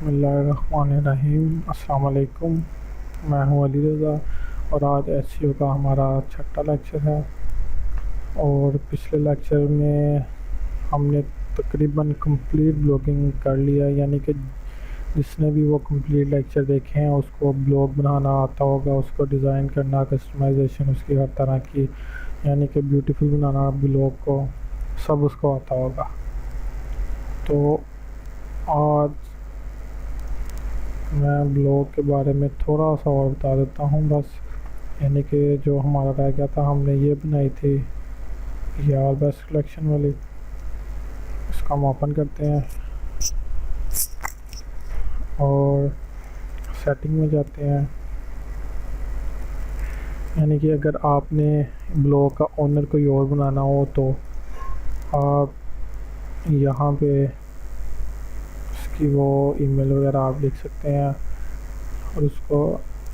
बिस्मिल्लाहिर्रहमानिर्रहीम। अस्सलाम वालेकुम। मैं हूं अली रज़ा और आज एसईओ का हमारा छठा लेक्चर है। और पिछले लेक्चर में हमने तकरीबन कंप्लीट ब्लॉगिंग कर लिया, यानी कि जिसने भी वो कंप्लीट लेक्चर देखे हैं उसको ब्लॉग बनाना आता होगा, उसको डिज़ाइन करना, कस्टमाइजेशन उसकी हर तरह की, यानी कि ब्यूटीफुल बनाना ब्लॉग को, सब उसको आता होगा। तो आज मैं ब्लॉग के बारे में थोड़ा सा और बता देता हूँ बस। यानी कि जो हमारा रह गया था, हमने ये बनाई थी यार बेस्ट कलेक्शन वाली। इसका हम ओपन करते हैं और सेटिंग में जाते हैं। यानी कि अगर आपने ब्लॉग का ओनर कोई और बनाना हो तो आप यहाँ पे उसकी वो ईमेल वगैरह आप लिख सकते हैं और उसको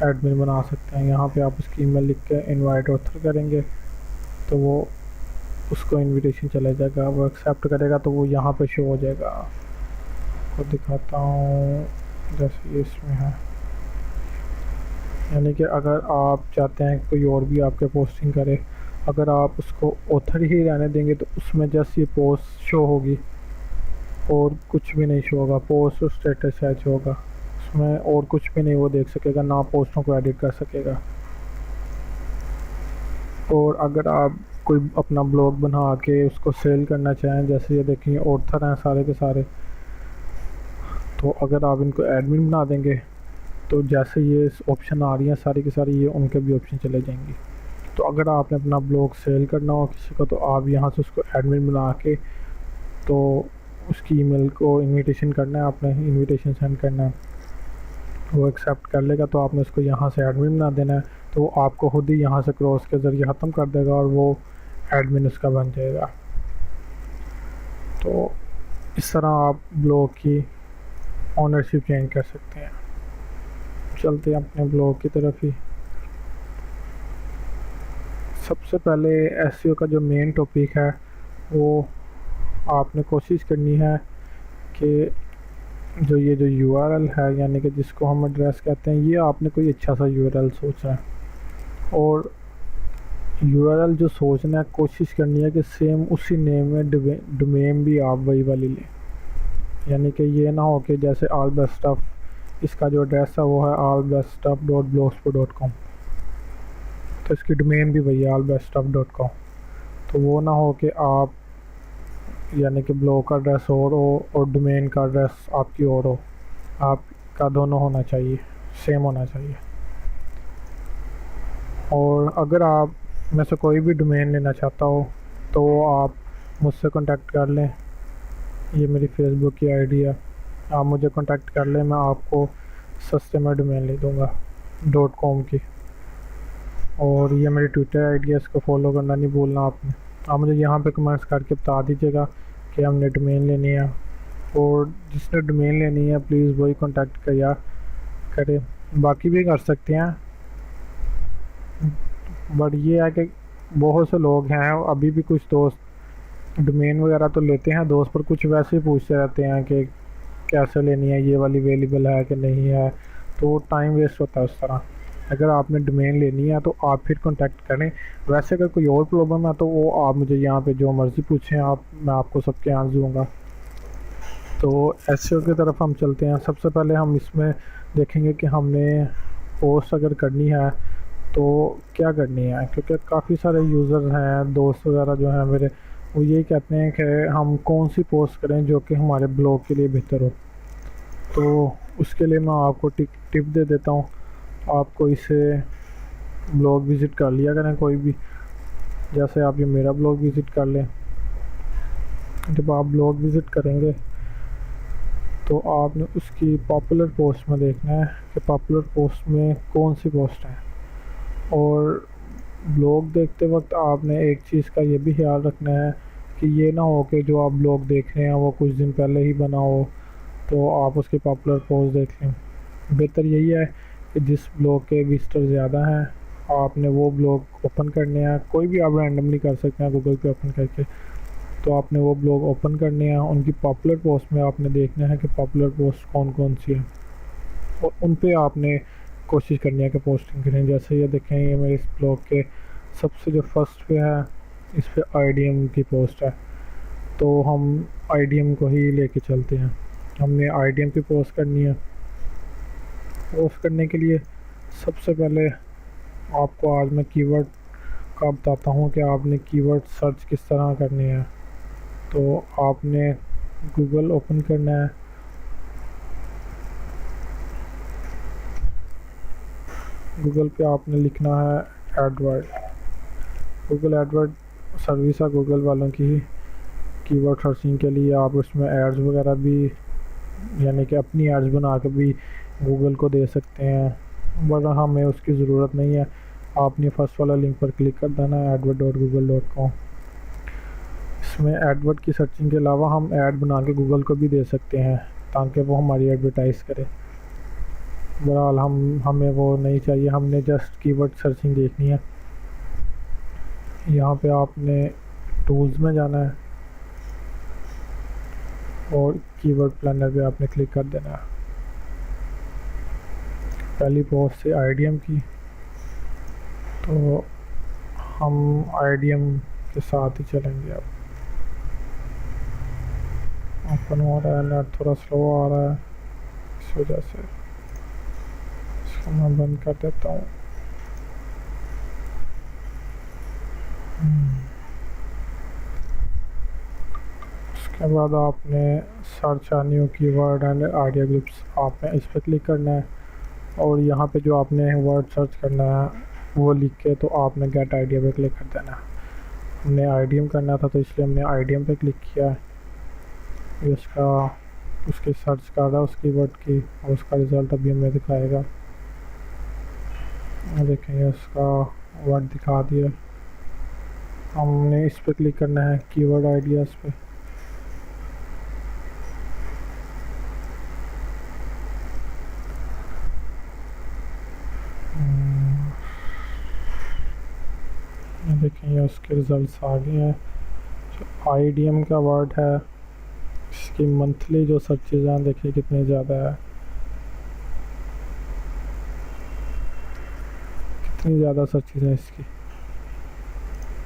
एडमिन बना सकते हैं। यहाँ पे आप उसकी ईमेल लिख के इनवाइट ऑथर करेंगे तो वो उसको इनविटेशन चला जाएगा, वो एक्सेप्ट करेगा तो वो यहाँ पे शो हो जाएगा। आपको दिखाता हूँ जैसे ये इसमें है। यानी कि अगर आप चाहते हैं कोई और भी आपके पोस्टिंग करे, अगर आप उसको ऑथर ही रहने देंगे तो उसमें जस्ट ये पोस्ट शो होगी और कुछ भी नहीं शो होगा। पोस्ट और स्टेटस शो होगा उसमें, और कुछ भी नहीं वो देख सकेगा, ना पोस्टों को एडिट कर सकेगा। और अगर आप कोई अपना ब्लॉग बना के उसको सेल करना चाहें, जैसे ये देखिए ऑथर हैं सारे के सारे, तो अगर आप इनको एडमिन बना देंगे तो जैसे ये ऑप्शन आ रही हैं सारी की सारी, ये उनके भी ऑप्शन चले जाएंगी। तो अगर आपने अपना ब्लॉग सेल करना हो किसी को तो आप यहाँ से उसको एडमिन बना के, तो उसकी ईमेल को इनविटेशन करना है, आपने इनविटेशन सेंड करना है, वो एक्सेप्ट कर लेगा तो आपने उसको यहाँ से एडमिन बना देना है। तो वो आपको खुद ही यहाँ से क्रॉस के ज़रिए ख़त्म कर देगा और वो एडमिन उसका बन जाएगा। तो इस तरह आप ब्लॉग की ओनरशिप चेंज कर सकते हैं। चलते हैं अपने ब्लॉग की तरफ ही। सबसे पहले एसईओ का जो मेन टॉपिक है वो आपने कोशिश करनी है कि जो यूआरएल है, यानी कि जिसको हम एड्रेस कहते हैं, ये आपने कोई अच्छा सा यूआरएल सोचना है। और यूआरएल जो सोचना है कोशिश करनी है कि सेम उसी नेम में डोमेन भी आप वही वाली लें। यानी कि ये ना हो कि जैसे ऑल बेस्ट स्टफ, इसका जो एड्रेस है वो है allbeststuff.blogspot.com, तो इसकी डोमेन भी वही है allbeststuff.com। तो वो ना हो कि आप यानी कि ब्लॉग का एड्रेस और हो और डोमेन का एड्रेस आपकी और हो। आपका दोनों होना चाहिए, सेम होना चाहिए। और अगर आप में से कोई भी डोमेन लेना चाहता हो तो आप मुझसे कांटेक्ट कर लें। ये मेरी फेसबुक की आईडी है, आप मुझे कांटेक्ट कर लें, मैं आपको सस्ते में डोमेन ले दूँगा .com की। और ये मेरी ट्विटर आईडी है, इसको फॉलो करना नहीं भूलना आपने। आप मुझे यहाँ पे कमेंट्स करके बता दीजिएगा कि हमने डोमेन लेनी है, और जिसने डोमेन लेनी है प्लीज़ वही कांटेक्ट किया करे। बाकी भी कर सकते हैं, बट ये है कि बहुत से लोग हैं, अभी भी कुछ दोस्त डोमेन वगैरह तो लेते हैं दोस्त, पर कुछ वैसे ही पूछते रहते हैं कि कैसे लेनी है, ये वाली अवेलेबल है कि नहीं है, तो टाइम वेस्ट होता है उस तरह। अगर आपने डोमेन लेनी है तो आप फिर कांटेक्ट करें। वैसे अगर कोई और प्रॉब्लम है तो वो आप मुझे यहाँ पे जो मर्ज़ी पूछें, मैं आपको सबके आंसर दूँगा। तो एसईओ की तरफ हम चलते हैं। सबसे पहले हम इसमें देखेंगे कि हमने पोस्ट अगर करनी है तो क्या करनी है, क्योंकि काफ़ी सारे यूज़र हैं, दोस्त वगैरह जो हैं मेरे, वो यही कहते हैं कि हम कौन सी पोस्ट करें जो कि हमारे ब्लॉग के लिए बेहतर हो। तो उसके लिए मैं आपको टिप दे देता हूँ। आपको इसे ब्लॉग विज़िट कर लिया करें कोई भी, जैसे आप ये मेरा ब्लॉग विज़िट कर लें। जब आप ब्लॉग विज़िट करेंगे तो आपने उसकी पॉपुलर पोस्ट में देखना है कि पॉपुलर पोस्ट में कौन सी पोस्ट है। और ब्लॉग देखते वक्त आपने एक चीज़ का ये भी ख्याल रखना है कि ये ना हो कि जो आप ब्लॉग देख रहे हैं वो कुछ दिन पहले ही बना हो तो आप उसकी पॉपुलर पोस्ट देख लें। बेहतर यही है कि जिस ब्लॉग के विजिटर ज़्यादा हैं आपने वो ब्लॉग ओपन करने हैं। कोई भी आप रैंडमली कर सकते हैं गूगल पे ओपन करके, तो आपने वो ब्लॉग ओपन करने हैं, उनकी पॉपुलर पोस्ट में आपने देखना है कि पॉपुलर पोस्ट कौन कौन सी है और उन पे आपने कोशिश करनी है कि पोस्टिंग करें। जैसे ये देखें, ये मेरे इस ब्लॉग के सबसे जो फर्स्ट पे है, इस पे आईडीएम की पोस्ट है, तो हम आईडीएम को ही लेके चलते हैं। हमने आईडीएम की पोस्ट करनी है। पोस्ट करने के लिए सबसे पहले आपको आज मैं कीवर्ड का बताता हूँ कि आपने कीवर्ड सर्च किस तरह करनी है। तो आपने गूगल ओपन करना है। गूगल पे आपने लिखना है एडवर्ड। गूगल एडवर्ड सर्विस है गूगल वालों की ही कीवर्ड सर्चिंग के लिए। आप उसमें एड्स वगैरह भी, यानी कि अपनी एड्स बना के भी गूगल को दे सकते हैं, वरना हमें उसकी ज़रूरत नहीं है। आपने फर्स्ट वाला लिंक पर क्लिक कर देना है adword.google.com। इसमें एडवर्ड की सर्चिंग के अलावा हम ऐड बना के गूगल को भी दे सकते हैं ताकि वो हमारी एडवर्टाइज़ करे। बहरहाल हमें वो नहीं चाहिए, हमने जस्ट कीवर्ड सर्चिंग देखनी है। यहाँ पे आपने टूल्स में जाना है और कीवर्ड प्लानर पे आपने क्लिक कर देना है। पहली पोस्ट से आईडीएम की, तो हम आईडीएम के साथ ही चलेंगे। अब ओपन हो रहा है, नेट थोड़ा स्लो आ रहा है, इस वजह से इसको मैं बंद कर देता हूँ। उसके बाद आपने search new keyword and idea groups, आपने इस पर क्लिक करना है और यहाँ पे जो आपने वर्ड सर्च करना है वो लिख के तो आपने गेट आइडिया पे क्लिक कर देना है। हमने आईडीएम करना था तो इसलिए हमने आईडीएम पे क्लिक किया है। ये उसकी सर्च कर रहा है उस कीवर्ड की और उसका रिज़ल्ट अभी हमें दिखाएगा। देखें, ये उसका वर्ड दिखा दिया। हमने इस पे क्लिक करना है कीवर्ड आइडियाज़ पे। देखें, ये उसके रिज़ल्ट्स आ गए हैं। जो आईडीएम का वर्ड है, इसकी मंथली जो सर्चेज हैं देखिए कितने ज़्यादा है, कितनी ज़्यादा सर्चेज हैं इसकी।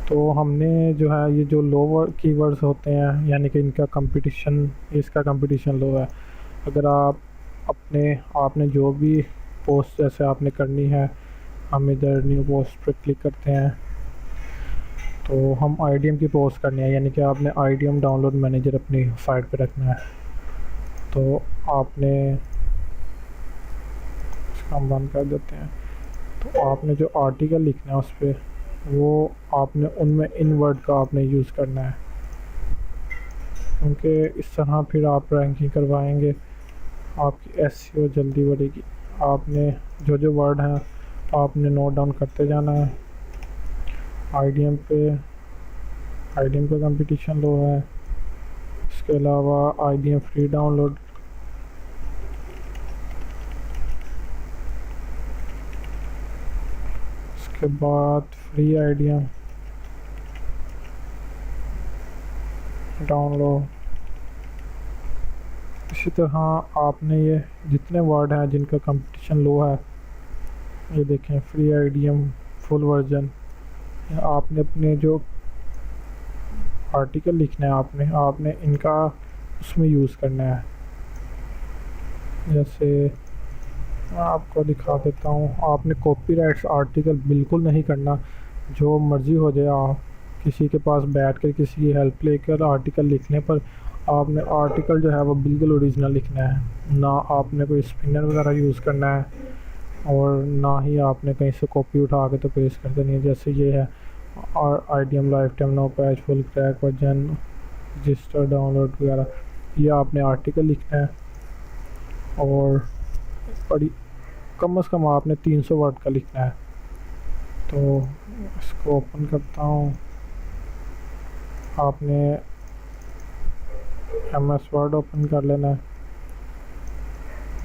तो हमने जो है ये जो लोअर कीवर्ड्स होते हैं, यानी कि इनका कंपटीशन, इसका कंपटीशन लो है। अगर आपने जो भी पोस्ट जैसे आपने करनी है, हम इधर न्यू पोस्ट पर क्लिक करते हैं तो हम आईडीएम की पोस्ट करनी है, यानी कि आपने आईडीएम डाउनलोड मैनेजर अपनी साइट पे रखना है। तो आपने इसका हम बंद कर देते हैं। तो आपने जो आर्टिकल लिखना है उस पर वो आपने उनमें इन वर्ड का आपने यूज़ करना है, क्योंकि इस तरह फिर आप रैंकिंग करवाएंगे, आपकी एसईओ जल्दी बढ़ेगी। आपने जो जो वर्ड हैं आपने नोट डाउन करते जाना है। आईडीएम का कंपटीशन लो है। इसके अलावा आईडीएम फ्री डाउनलोड, उसके बाद फ्री आईडीएम डाउनलोड। इसी तरह आपने ये जितने वर्ड हैं जिनका कंपटीशन लो है, ये देखें फ्री आईडीएम फुल वर्जन, आपने अपने जो आर्टिकल लिखना है आपने इनका उसमें यूज़ करना है। जैसे मैं आपको दिखा देता हूँ, आपने कॉपीराइट्स आर्टिकल बिल्कुल नहीं करना, जो मर्ज़ी हो जाए। आप किसी के पास बैठ कर किसी की हेल्प लेकर आर्टिकल लिखने पर आपने आर्टिकल जो है वो बिल्कुल ओरिजिनल लिखना है, ना आपने कोई स्पिनर वगैरह यूज़ करना है और ना ही आपने कहीं से कॉपी उठा के तो पेस्ट कर देनी है। जैसे ये है और IDM life time no patch full crack version register download वगैरह, ये आपने आर्टिकल लिखना है और बड़ी कम से कम आपने 300 वर्ड का लिखना है। तो इसको ओपन करता हूँ। आपने MS वर्ड ओपन कर लेना है।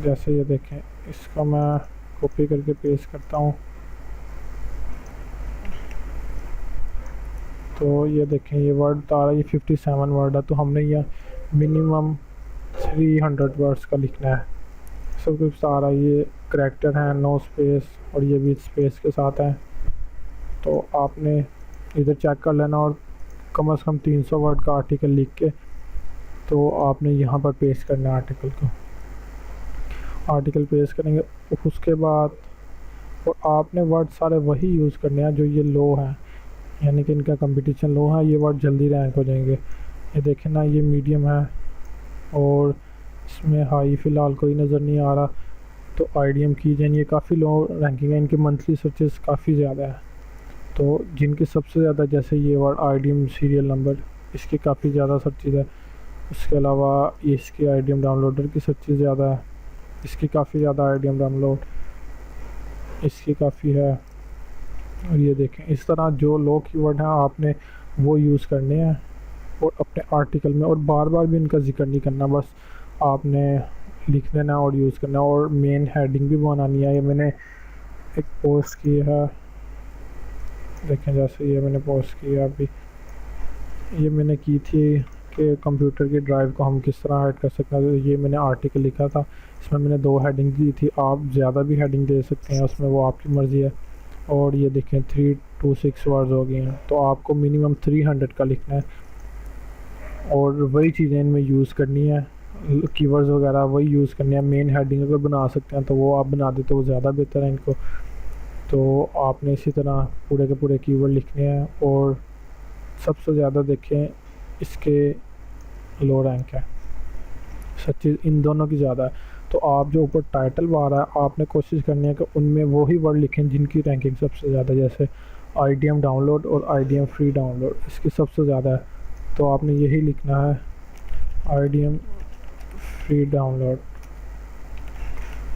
जैसे ये देखें, इसका मैं कॉपी करके पेस्ट करता हूँ तो ये देखें ये वर्ड आ रहा है, ये 57 वर्ड है, तो हमने यह मिनिमम 300 वर्ड्स का लिखना है। सब कुछ सारा ये करैक्टर है, नो स्पेस, और ये भी स्पेस के साथ है। तो आपने इधर चेक कर लेना और कम से कम 300 वर्ड का आर्टिकल लिख के तो आपने यहाँ पर पेस्ट करना है आर्टिकल पेस्ट करेंगे। उसके बाद और आपने वर्ड सारे वही यूज़ करने हैं जो ये लो हैं, यानी कि इनका कंपटीशन लो है, ये वर्ड जल्दी रैंक हो जाएंगे। ये देखें ना, ये मीडियम है और इसमें हाई फ़िलहाल कोई नज़र नहीं आ रहा, तो आईडीएम की जाए, ये काफ़ी लो रैंकिंग है, इनके मंथली सर्चेस काफ़ी ज़्यादा है। तो जिनकी सबसे ज़्यादा, जैसे ये वर्ड आईडीएम सीरियल नंबर, इसकी काफ़ी ज़्यादा सर्चेज है। उसके अलावा इसकी आईडीएम डाउनलोडर की सर्चेज ज़्यादा है, इसकी काफ़ी ज़्यादा आईडीएम डाउनलोड, इसकी काफ़ी है। और ये देखें, इस तरह जो लो कीवर्ड हैं आपने वो यूज़ करने हैं और अपने आर्टिकल में, और बार बार भी इनका जिक्र नहीं करना, बस आपने लिख देना और यूज़ करना। और मेन हेडिंग भी बनानी है। ये मैंने एक पोस्ट की है, देखें जैसे ये मैंने पोस्ट की है अभी, ये मैंने की थी कि कंप्यूटर की ड्राइव को हम किस तरह ऐड कर सकते हैं। तो ये मैंने आर्टिकल लिखा था, इसमें मैंने 2 हेडिंग दी थी, आप ज़्यादा भी हेडिंग दे सकते हैं उसमें, वो आपकी मर्ज़ी है। और ये देखें 326 वर्ड्स हो गए हैं, तो आपको मिनिमम 300 का लिखना है और वही चीज़ें इनमें यूज़ करनी है, कीवर्ड्स वगैरह वही यूज़ करनी है। मेन हेडिंग अगर बना सकते हैं तो वो आप बना देते, तो वो ज़्यादा बेहतर है इनको। तो आपने इसी तरह पूरे के पूरे कीवर्ड लिखने हैं। और सबसे ज़्यादा देखें इसके लो रैंक है, सच्ची इन दोनों की ज़्यादा है। तो आप जो ऊपर टाइटल बार है, आपने कोशिश करनी है कि उनमें वही वर्ड लिखें जिनकी रैंकिंग सबसे ज़्यादा, जैसे आईडीएम डाउनलोड और आईडीएम फ्री डाउनलोड, इसकी सबसे ज़्यादा है, तो आपने यही लिखना है आईडीएम फ्री डाउनलोड,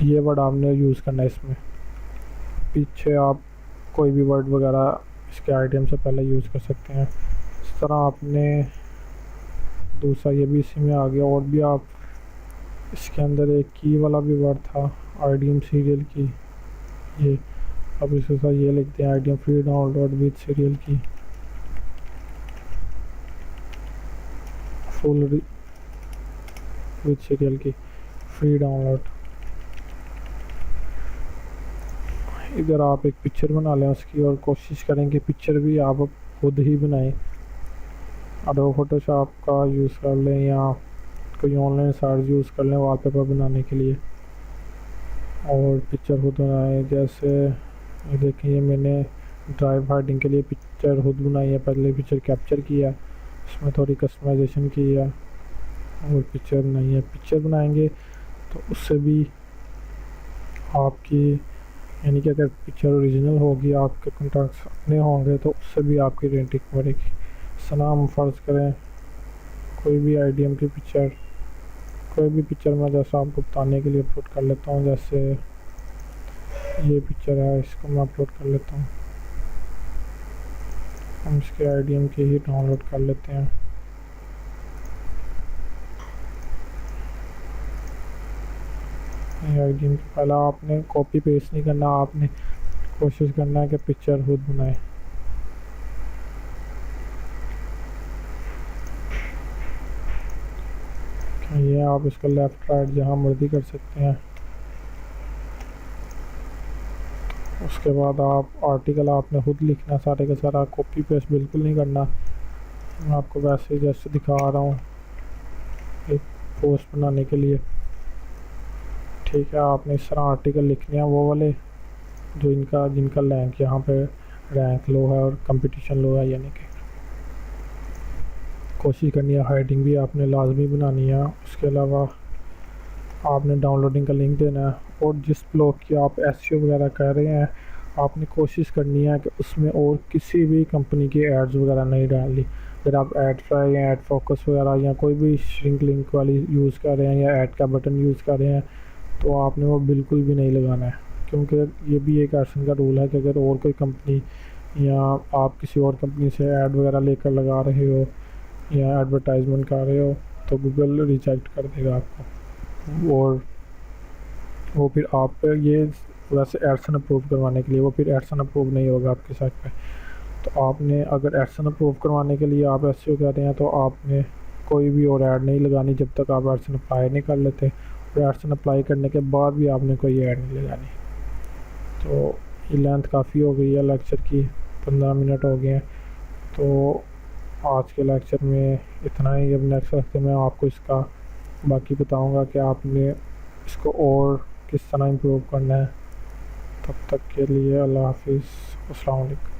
ये वर्ड आपने यूज़ करना है इसमें। पीछे आप कोई भी वर्ड वगैरह इसके आईडीएम से पहले यूज़ कर सकते हैं। इस तरह आपने दूसरा ये भी इसी में आ गया। और भी आप इसके अंदर एक की वाला भी वर्ड था, आईडीएम सीरियल की, ये अब इसके साथ ये लिखते हैं IDM free download with serial की, फुल विद सीरियल की फ्री डाउनलोड। इधर आप एक पिक्चर बना लें उसकी, और कोशिश करें कि पिक्चर भी आप खुद ही बनाएं, एडोब फोटोशॉप का यूज़ कर लें या कोई ऑनलाइन साइट यूज़ कर लें वॉलपेपर बनाने के लिए, और पिक्चर खुद बनाएं। जैसे ये देखिए, ये मैंने ड्राइव हाइडिंग के लिए पिक्चर खुद बनाई है, पहले पिक्चर कैप्चर किया, उसमें थोड़ी कस्टमाइजेशन की है और पिक्चर बनाई है। पिक्चर बनाएंगे तो उससे भी आपकी, यानी कि अगर पिक्चर ओरिजिनल होगी, आपके कॉन्टैक्ट्स अपने होंगे, तो उससे भी आपकी रेटिंग बढ़ेगी। सनाम फ़र्ज़ करें कोई भी आईडीएम की पिक्चर, कोई भी पिक्चर मैं जैसा आपको बताने के लिए अपलोड कर लेता हूँ, जैसे ये पिक्चर है, इसको मैं अपलोड कर लेता हूँ, हम इसके आईडीएम के ही डाउनलोड कर लेते हैं। आईडीएम पहला आपने कॉपी पेस्ट नहीं करना, आपने कोशिश करना है कि पिक्चर खुद बनाए। ये आप इसका लेफ़्ट राइट जहाँ मर्जी कर सकते हैं। उसके बाद आप आर्टिकल आपने खुद लिखना, सारे का सारा, कॉपी पेस्ट बिल्कुल नहीं करना। मैं आपको वैसे ही जैसे दिखा रहा हूँ एक पोस्ट बनाने के लिए, ठीक है। आपने इस तरह आर्टिकल लिखने हैं, वो वाले जो जिनका रैंक यहाँ पे रैंक लो है और कंपटीशन लो है, यानी कि कोशिश करनी है। हेडिंग भी आपने लाजमी बनानी है। उसके अलावा आपने डाउनलोडिंग का लिंक देना है। और जिस ब्लॉग की आप एसईओ वगैरह कर रहे हैं, आपने कोशिश करनी है कि उसमें और किसी भी कंपनी की एड्स वगैरह नहीं डालनी। अगर आप एड फ्राई या एड फोकस वगैरह या कोई भी श्रिंक लिंक वाली यूज़ कर रहे हैं या ऐड का बटन यूज़ कर रहे हैं, तो आपने वो बिल्कुल भी नहीं लगाना है, क्योंकि ये भी एक एडसन का रूल है कि अगर और कोई कंपनी या आप किसी और कंपनी से ऐड वगैरह लेकर लगा रहे हो या एडवर्टाइजमेंट कर रहे हो, तो गूगल रिजेक्ट कर देगा आपको। और वो फिर आप ये वैसे एडसन अप्रूव करवाने के लिए, वो फिर एडसन अप्रूव नहीं होगा आपके साइट पे। तो आपने अगर एडसन अप्रूव करवाने के लिए आप एसईओ कर रहे हैं तो आपने कोई भी और ऐड नहीं लगानी जब तक आप एडसन अप्लाई नहीं कर लेते, और एडसन अप्लाई करने के बाद भी आपने कोई ऐड नहीं लगानी। तो ये लेंथ काफ़ी हो गई है लेक्चर की, 15 मिनट हो गए हैं। तो आज के लेक्चर में इतना ही। अब नेक्स्ट हफ्ते में आपको इसका बाकी बताऊंगा कि आपने इसको और किस तरह इम्प्रूव करना है। तब तक के लिए अल्लाह हाफिज़, अस्सलाम वालेकुम।